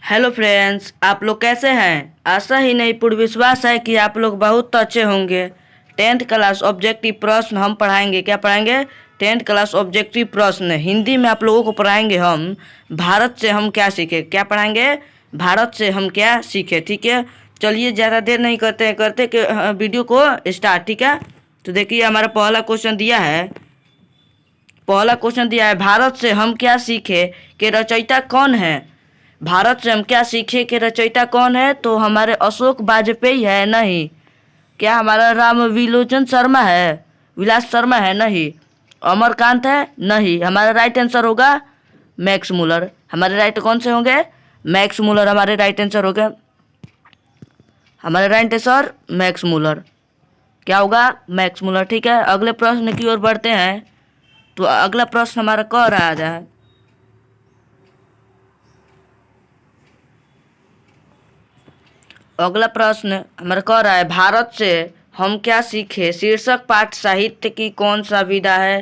Hello friends, आप लोग कैसे हैं। आशा ही नहीं पूर्ण विश्वास है कि आप लोग बहुत अच्छे होंगे। 10th क्लास ऑब्जेक्टिव प्रश्न हम पढ़ाएंगे। क्या पढ़ाएंगे? 10th क्लास ऑब्जेक्टिव प्रश्न हिंदी में आप लोगों को पढ़ाएंगे हम। भारत से हम क्या सीखे? क्या पढ़ाएंगे? भारत से हम क्या सीखे। ठीक है, चलिए ज़्यादा देर नहीं करते कि वीडियो को स्टार्ट। ठीक है, तो देखिए हमारा पहला क्वेश्चन दिया है। भारत से हम क्या सीखे के रचयिता कौन है। भारत से हम क्या सीखे के रचयिता कौन है? तो हमारे अशोक वाजपेयी है? नहीं। क्या हमारा राम विलोचन शर्मा है? विलास शर्मा है? नहीं। अमरकांत है? नहीं। हमारा राइट आंसर होगा मैक्स मूलर। हमारे राइट कौन से होंगे? मैक्स मूलर हमारे राइट आंसर हो गए। हमारे राइट आंसर मैक्स मूलर। क्या होगा? Max Muller. ठीक है, अगले प्रश्न की ओर बढ़ते हैं। तो अगला प्रश्न हमारा कह रहा है, अगला प्रश्न हमारा कह रहा है, भारत से हम क्या सीखे शीर्षक पाठ साहित्य की कौन सा विधा है।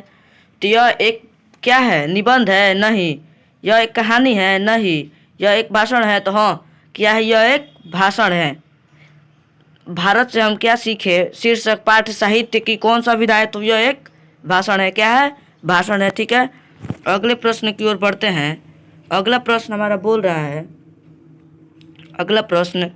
तो यह एक क्या है? निबंध है? नहीं। यह एक कहानी है? नहीं। यह एक भाषण है? तो हाँ, क्या है? यह एक भाषण है। भारत से हम क्या सीखे शीर्षक पाठ साहित्य की कौन सा विधा है? तो यह एक भाषण है। क्या है? भाषण है। ठीक है, अगले प्रश्न की ओर बढ़ते हैं। अगला प्रश्न हमारा बोल रहा है, अगला प्रश्न,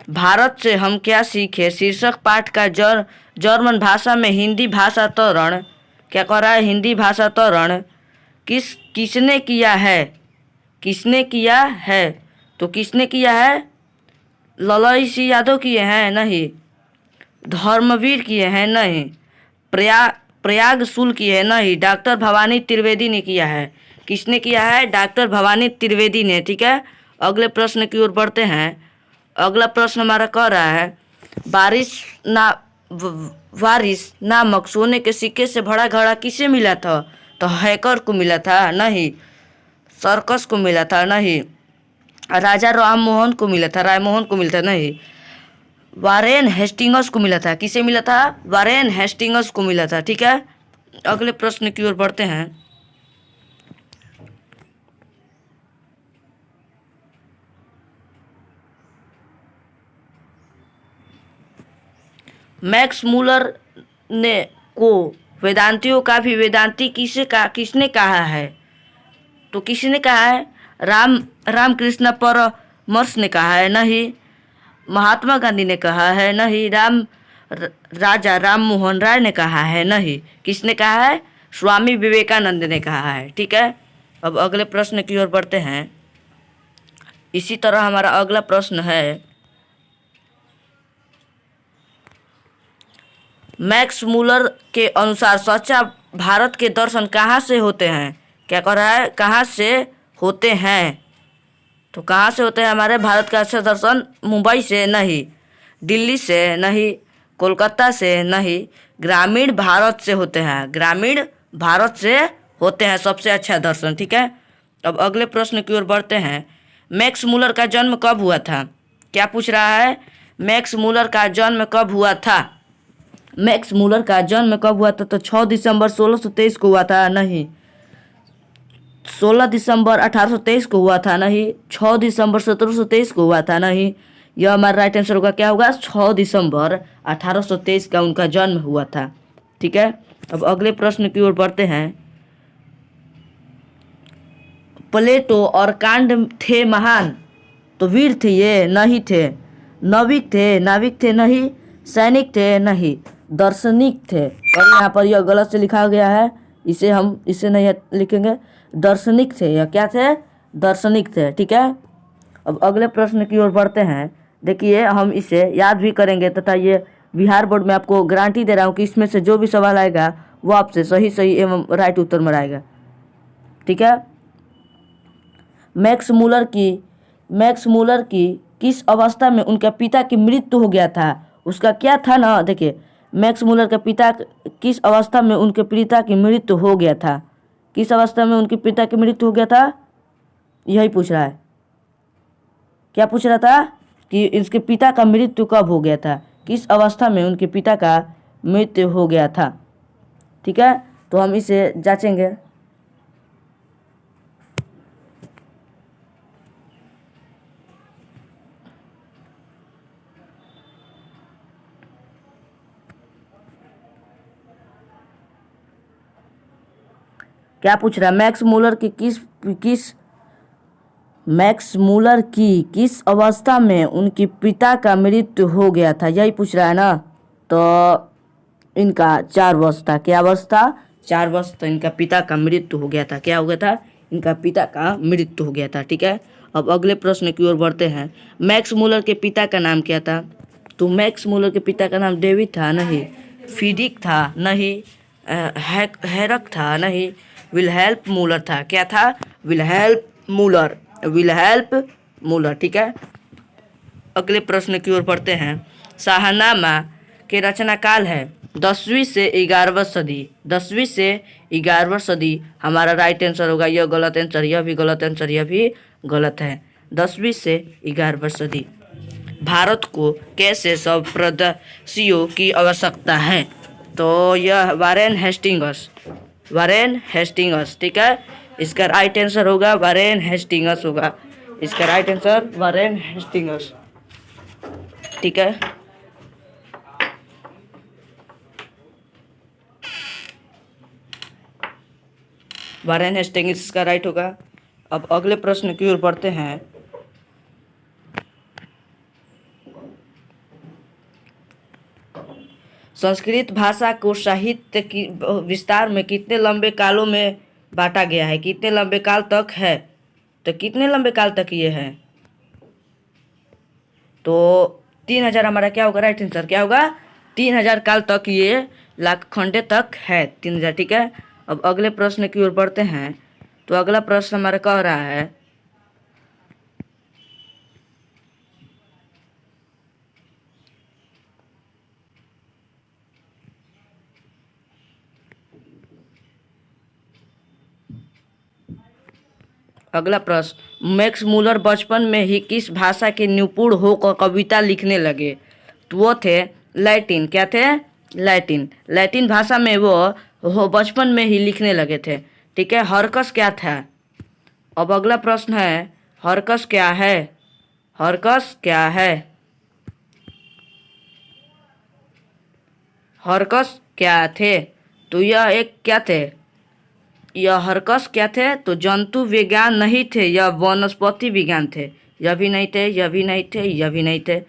भारत से हम क्या सीखे शीर्षक पाठ का जर्मन भाषा में हिंदी भाषांतरण। क्या कह रहा है? हिंदी भाषांतरण किसने किया है? किसने किया है? तो किसने किया है? ललई सिंह यादव किए हैं? नहीं। धर्मवीर किए हैं? नहीं। प्रयाग शुल किए हैं? नहीं। डॉक्टर भवानी त्रिवेदी ने किया है। किसने किया है? डॉक्टर भवानी त्रिवेदी ने। ठीक है, अगले प्रश्न की ओर बढ़ते हैं। अगला प्रश्न हमारा कह रहा है, बारिश ना वारिस नामक सोने के सिक्के से भरा घड़ा किसे मिला था? तो हैकर को मिला था? नहीं। सर्कस को मिला था? नहीं। राजा राम मोहन को मिला था? रायमोहन को मिला था? नहीं। वारेन हेस्टिंग्स को मिला था? किसे मिला था? वारेन हेस्टिंग्स को मिला था। ठीक है, अगले प्रश्न की ओर बढ़ते हैं। मैक्स मूलर ने को वेदांतियों का भी वेदांती किसने कहा है? तो किसने कहा है? रामकृष्ण परमहंस ने कहा है? नहीं। महात्मा गांधी ने कहा है? नहीं। राजा राम मोहन राय ने कहा है? नहीं। किसने कहा है? स्वामी विवेकानंद ने कहा है। ठीक है, अब अगले प्रश्न की ओर बढ़ते हैं। इसी तरह हमारा अगला प्रश्न है, मैक्स मूलर के अनुसार सच्चा भारत के दर्शन कहाँ से होते हैं? क्या कह रहा है? कहाँ से होते हैं? तो कहाँ से होते हैं हमारे भारत का अच्छा दर्शन? मुंबई से? नहीं। दिल्ली से? नहीं। कोलकाता से? नहीं। ग्रामीण भारत से होते हैं। ग्रामीण भारत से होते हैं सबसे अच्छा दर्शन। ठीक है, अब अगले प्रश्न की ओर बढ़ते हैं। मैक्स मूलर का जन्म कब हुआ था? क्या पूछ रहा है? मैक्स मूलर का जन्म कब हुआ था? मैक्स मूलर का जन्म कब हुआ था? तो 6 दिसंबर 1623 को हुआ था? नहीं। 16 दिसंबर 1823 को हुआ था? नहीं। 6 दिसंबर 1723 को हुआ था? नहीं। यह हमारा राइट आंसर होगा। क्या होगा? 6 दिसंबर 1823 का उनका जन्म हुआ था। ठीक है, अब अगले प्रश्न की ओर बढ़ते हैं। प्लेटो और कांट थे महान, तो वीर थे ये? नहीं थे। नाविक थे? नहीं। सैनिक थे? नहीं। दार्शनिक थे। और यहाँ पर यह गलत से लिखा गया है, इसे नहीं लिखेंगे। दार्शनिक थे। या क्या थे? दार्शनिक थे। ठीक है, अब अगले प्रश्न की ओर बढ़ते हैं। देखिए हम इसे याद भी करेंगे तथा ये बिहार बोर्ड में आपको गारंटी दे रहा हूँ कि इसमें से जो भी सवाल आएगा वो आपसे सही सही एवं राइट उत्तर में आएगा। ठीक है, मैक्स मूलर की किस अवस्था में उनके पिता की मृत्यु हो गया था? उसका क्या था ना, देखिए मैक्स मूलर के पिता किस अवस्था में उनके पिता की मृत्यु हो गया था? किस अवस्था में उनके पिता की मृत्यु हो गया था? यही पूछ रहा है। क्या पूछ रहा था कि इसके पिता का मृत्यु कब हो गया था? किस अवस्था में उनके पिता का मृत्यु हो गया था? ठीक है, तो हम इसे जांचेंगे। क्या पूछ रहा है? मैक्स मूलर की किस अवस्था में उनके पिता का मृत्यु हो गया था, यही पूछ रहा है ना। तो इनका 4 वर्ष था। क्या वर्ष था? 4 वर्ष तो इनका पिता का मृत्यु हो गया था। क्या हो गया था? इनका पिता का मृत्यु हो गया था। ठीक है, अब अगले प्रश्न की ओर बढ़ते हैं। मैक्स मूलर के पिता का नाम क्या था? तो मैक्स मूलर के पिता का नाम डेविड था? नहीं। फ्रीडरिक था? नहीं। हैरक था? नहीं। विलहेल्प मूलर था? क्या था? विलहेल्प मूलर। विलहेल्प मूलर। ठीक है, अगले प्रश्न की ओर बढ़ते हैं। शाहनामा के रचना काल है 10वीं से 11वीं सदी। 10वीं से 11वीं सदी हमारा राइट आंसर होगा। यह गलत आंसर, यह भी गलत आंसर, यह भी गलत है। 10वीं से 11वीं सदी। भारत को कैसे स्वदेशियों की आवश्यकता है? तो यह वारेन हेस्टिंगस। Warren Hastings. ठीक है, इसका राइट आंसर होगा वारेन हेस्टिंगस होगा। इसका राइट आंसर वारेन हेस्टिंगस। ठीक है, वारेन हेस्टिंग्स का राइट होगा। अब अगले प्रश्न की ओर बढ़ते हैं। संस्कृत भाषा को साहित्य की विस्तार में कितने लंबे कालों में बांटा गया है? कितने लंबे काल तक है? तो कितने लंबे काल तक ये है? तो 3000 हमारा क्या होगा? राइट आंसर क्या होगा? 3000 काल तक ये लाख खंडे तक है। 3000। ठीक है, अब अगले प्रश्न की ओर बढ़ते हैं। तो अगला प्रश्न हमारा कह रहा है, अगला प्रश्न, मैक्स मूलर बचपन में ही किस भाषा के निपुण होकर कविता लिखने लगे? तो वो थे लैटिन। क्या थे? लैटिन। लैटिन भाषा में वो बचपन में ही लिखने लगे थे। ठीक है, हरकस क्या था? अब अगला प्रश्न है, हरकस क्या है? हरकस क्या है? हरकस क्या थे? तो यह एक क्या थे? यह हरकस क्या थे? तो जंतु विज्ञान नहीं थे, यह वनस्पति विज्ञान थे। यह भी नहीं थे, यह भी नहीं थे, यह भी नहीं थे,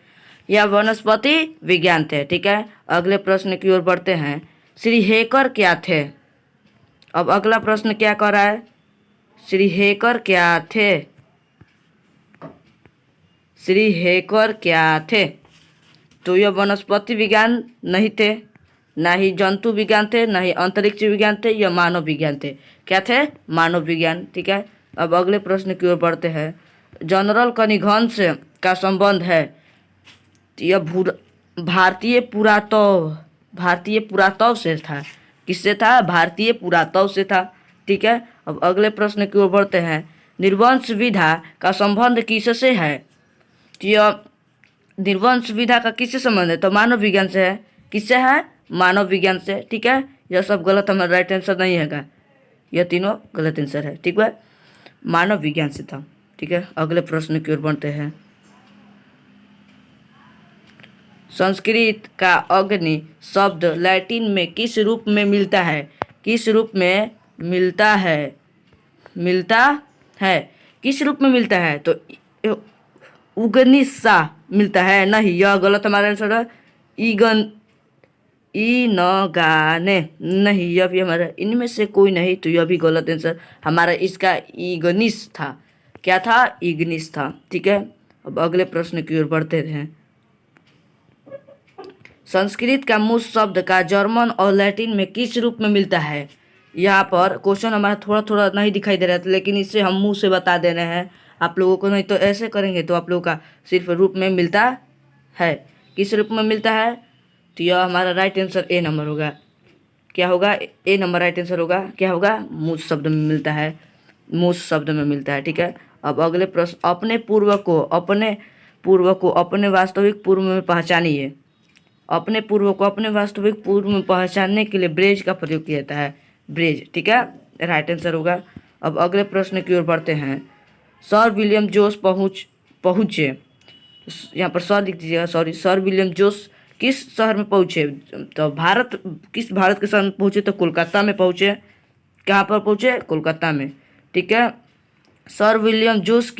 यह वनस्पति विज्ञान थे। ठीक है, अगले प्रश्न की ओर बढ़ते हैं। श्री हेकर क्या थे? अब अगला प्रश्न क्या कर रहा है? श्री हेकर क्या थे? श्री हेकर क्या थे? तो यह वनस्पति विज्ञान नहीं थे, ना ही जंतु विज्ञान थे, ना ही अंतरिक्ष विज्ञान थे, यह मानव विज्ञान थे। क्या थे? मानव विज्ञान। ठीक है, अब अगले प्रश्न की ओर बढ़ते हैं। जनरल कनिघंस का संबंध है? यह भारतीय पुरातत्व से था। किससे था? भारतीय पुरातत्व से था। ठीक है, अब अगले प्रश्न की ओर बढ़ते हैं। निर्वंश विधा का संबंध किससे है? तो यह निर्वंश विधा का किससे संबंध है? तो मानव विज्ञान से है। किससे है? मानव विज्ञान से। ठीक है, यह सब गलत, हमारा राइट आंसर नहीं है। यह तीनों गलत आंसर है। ठीक है, मानव विज्ञान से था। ठीक है, अगले प्रश्न की ओर बढ़ते हैं। संस्कृत का अग्नि शब्द लैटिन में किस रूप में मिलता है? किस रूप में मिलता है? मिलता है, किस रूप में मिलता है? तो उगनिसा मिलता है। नहीं, यह गलत हमारा आंसर है। ईगन ई न गाने। नहीं, यह भी हमारा इनमें से कोई नहीं, तो यह भी गलत आंसर हमारा इसका ईगनिस था। क्या था? ईगनिस था। ठीक है, अब अगले प्रश्न की ओर बढ़ते हैं। संस्कृत का मूल शब्द का जर्मन और लैटिन में किस रूप में मिलता है? यहाँ पर क्वेश्चन हमारा थोड़ा थोड़ा नहीं दिखाई दे रहा था, लेकिन इसे हम मुंह से बता दे रहे हैं आप लोगों को। नहीं तो ऐसे करेंगे तो आप लोगों का सिर्फ रूप में मिलता है। किस रूप में मिलता है? तो यह हमारा राइट आंसर ए नंबर होगा। क्या होगा? ए नंबर राइट आंसर होगा। क्या होगा? मूल शब्द में मिलता है। मूल शब्द में मिलता है। ठीक है, अब अगले प्रश्न, अपने पूर्व को अपने वास्तविक पूर्व में पहचानिए। अपने पूर्व को अपने वास्तविक पूर्व में पहचानने के लिए ब्रेज का प्रयोग किया जाता है। ब्रेज। ठीक है, राइट आंसर होगा। अब अगले प्रश्न की ओर बढ़ते हैं। सर विलियम जोस पहुँचे, यहाँ पर सर लिख दीजिएगा, सॉरी। सर विलियम जोस किस शहर में पहुँचे? तो किस भारत के शहर में पहुँचे? तो कोलकाता में पहुँचे। कहाँ पर पहुँचे? कोलकाता में। ठीक है। सर विलियम जोस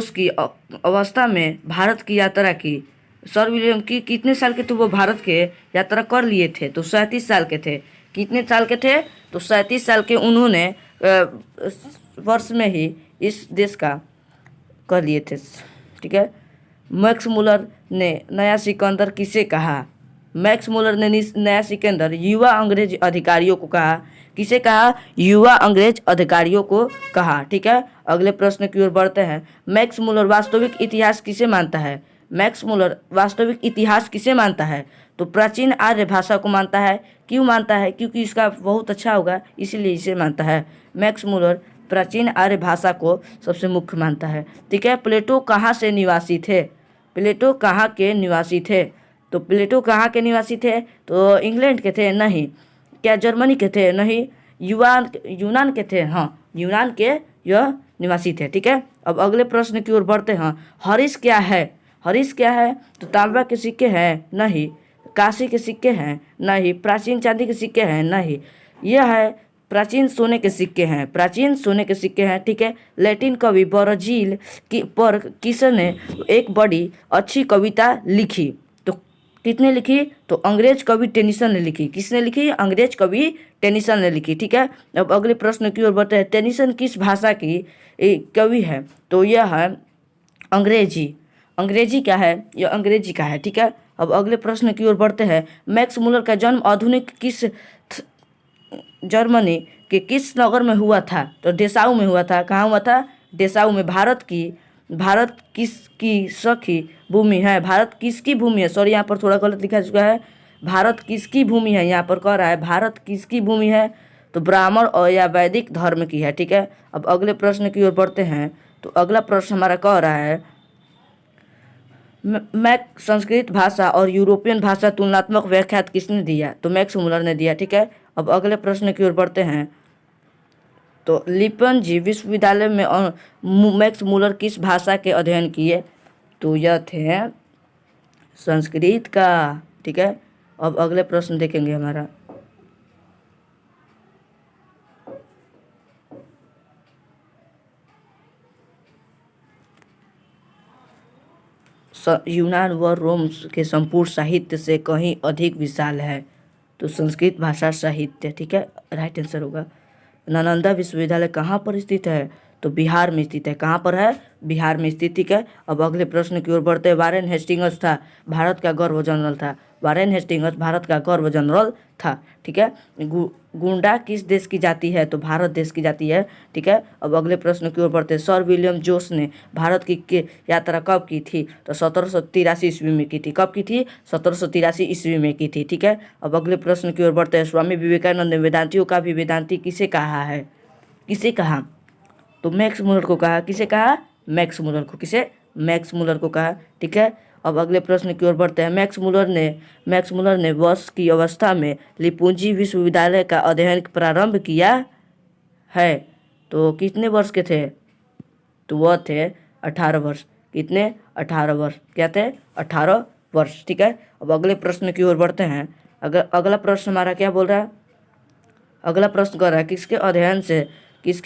की अवस्था में भारत की यात्रा की। सर विलियम की कितने साल के थे? वो भारत के यात्रा कर लिए थे तो 37 साल के थे। कितने साल के थे? तो 37 साल के उन्होंने वर्ष में ही इस देश का कर लिए थे। ठीक है। मैक्स मुलर ने नया सिकंदर किसे कहा? मैक्स मुलर ने नया सिकंदर युवा अंग्रेज अधिकारियों को कहा। किसे कहा? युवा अंग्रेज अधिकारियों को कहा। ठीक है। अगले प्रश्न की ओर बढ़ते हैं। मैक्स मुलर वास्तविक इतिहास किसे मानता है? मैक्स मुलर वास्तविक इतिहास किसे मानता है? तो प्राचीन आर्य भाषा को मानता है। क्यों मानता है? क्योंकि इसका बहुत अच्छा होगा इसीलिए इसे मानता है। मैक्स मुलर प्राचीन आर्य भाषा को सबसे मुख्य मानता है। ठीक है। प्लेटो कहाँ से निवासी थे? प्लेटो कहाँ के निवासी थे? तो प्लेटो कहाँ के निवासी थे? तो इंग्लैंड के थे? नहीं। क्या जर्मनी के थे? नहीं। यूनान के थे? हाँ, यूनान के यह निवासी थे। ठीक है। अब अगले प्रश्न की ओर बढ़ते हैं। हरीश क्या है? हरीश क्या है? तो तांबा के सिक्के हैं? नहीं। कांसे के सिक्के हैं? नहीं। प्राचीन चांदी के सिक्के हैं? नहीं। यह है प्राचीन सोने के सिक्के हैं। प्राचीन सोने के सिक्के हैं। ठीक है। लैटिन कवि वर्जिल पर किसने एक बड़ी अच्छी कविता लिखी? तो किसने लिखी? तो अंग्रेज कवि टेनिसन ने लिखी। किसने लिखी? अंग्रेज कवि टेनिसन ने लिखी। ठीक है। अब अगले प्रश्न की ओर बढ़ते हैं। टेनिसन किस भाषा की कवि है? तो यह है अंग्रेजी। अंग्रेजी क्या है? यह अंग्रेजी का है। ठीक है। अब अगले प्रश्न की ओर बढ़ते हैं। मैक्स मुलर का जन्म आधुनिक जर्मनी के किस नगर में हुआ था? तो डेसाऊ में हुआ था। कहाँ हुआ था? डेसाऊ में। भारत किसकी सखी भूमि है? भारत किसकी भूमि है? सॉरी, यहाँ पर थोड़ा गलत लिखा चुका है। भारत किसकी भूमि है यहाँ पर कह रहा है। भारत किसकी भूमि है? तो ब्राह्मण और या वैदिक धर्म की है। ठीक है। अब अगले प्रश्न की ओर बढ़ते हैं। तो अगला प्रश्न हमारा कह रहा है मैक्स संस्कृत भाषा और यूरोपियन भाषा तुलनात्मक व्याख्या किसने दिया? तो मैक्स मुलर ने दिया। ठीक है। अब अगले प्रश्न की ओर बढ़ते हैं। तो लिपनजी विश्वविद्यालय में मैक्स मुलर किस भाषा के अध्ययन किए? तो यह थे संस्कृत का। ठीक है। अब अगले प्रश्न देखेंगे हमारा। यूनान व रोम के संपूर्ण साहित्य से कहीं अधिक विशाल है। तो संस्कृत भाषा साहित्य। ठीक है। राइट आंसर होगा। नालंदा विश्वविद्यालय कहाँ पर स्थित है? तो बिहार में स्थित है। कहाँ पर है? बिहार में स्थित। ठीक है। अब अगले प्रश्न की ओर बढ़ते हैं। वारेन हेस्टिंग्स था भारत का गौरव जनरल था। वारेन हेस्टिंग्स भारत का गौरव जनरल था। ठीक है। गुंडा किस देश की जाति है? तो भारत देश की जाति है। ठीक है। अब अगले प्रश्न की ओर बढ़ते हैं। सर विलियम जोस ने भारत की यात्रा कब की थी? तो 1783 ईस्वी में की थी। कब की थी? 1783 ईस्वी में की थी। ठीक है। अब अगले प्रश्न की ओर बढ़ते हैं। स्वामी विवेकानंद ने वेदांतियों का भी वेदांती किसे कहा है? किसे कहा? तो मैक्स मुलर को कहा। किसे कहा? मैक्स मुलर को। किसे? मैक्स मुलर को कहा। ठीक है। अब अगले प्रश्न की ओर बढ़ते हैं। मैक्स मुलर ने वर्ष की अवस्था में लिपुंजी विश्वविद्यालय का अध्ययन प्रारंभ किया है। तो कितने वर्ष के थे? तो वह थे 18 वर्ष। कितने? 18 वर्ष। क्या थे? 18 वर्ष। ठीक है। अब अगले प्रश्न की ओर बढ़ते हैं। अगला प्रश्न हमारा क्या बोल रहा है? अगला प्रश्न कर रहा है किसके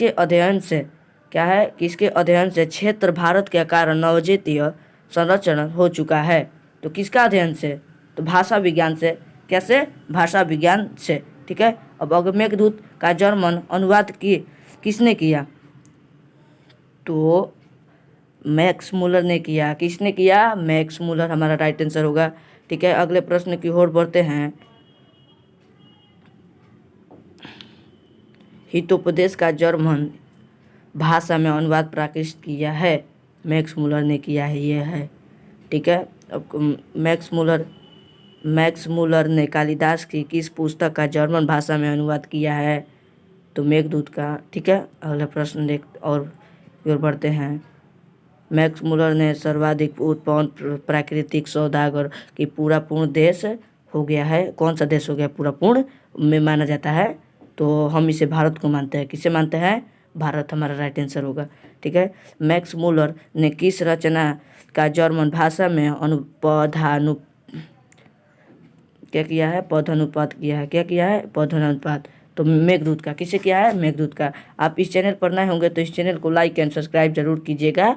अध्ययन से क्या है? किसके अध्ययन से क्षेत्र भारत के कारण नवजातीय संरक्षण हो चुका है? तो किसका अध्ययन से? तो भाषा विज्ञान से। कैसे? भाषा विज्ञान से। ठीक है। अब मेघदूत का जर्मन अनुवाद किसने किया? तो मैक्स मुलर ने किया। किसने किया? मैक्स मुलर हमारा राइट आंसर होगा। ठीक है। अगले प्रश्न की ओर बढ़ते हैं। हितोपदेश का जर्मन भाषा में अनुवाद प्रकाशित किया है। मैक्स मुलर ने किया है। यह है। ठीक है। अब मैक्स मुलर ने कालिदास की किस पुस्तक का जर्मन भाषा में अनुवाद किया है? तो मेघदूत का। ठीक है। अगला प्रश्न देख और बढ़ते हैं। मैक्स मुलर ने सर्वाधिक उत्पन्न प्राकृतिक सौदागर की पूर्ण देश हो गया है। कौन सा देश हो गया पूरा पूर्ण में माना जाता है? तो हम इसे भारत को मानते हैं। किसे मानते हैं? भारत हमारा राइट आंसर होगा। ठीक है। मैक्स मुलर ने किस रचना का जर्मन भाषा में क्या किया है? पदानुपात किया है। क्या किया है? पदानुपात। तो मेघदूत का। किसे किया है? मेघदूत का। आप इस चैनल पर नए होंगे तो इस चैनल को लाइक एंड सब्सक्राइब जरूर कीजिएगा।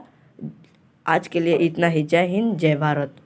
आज के लिए इतना ही। जय हिंद, जय भारत।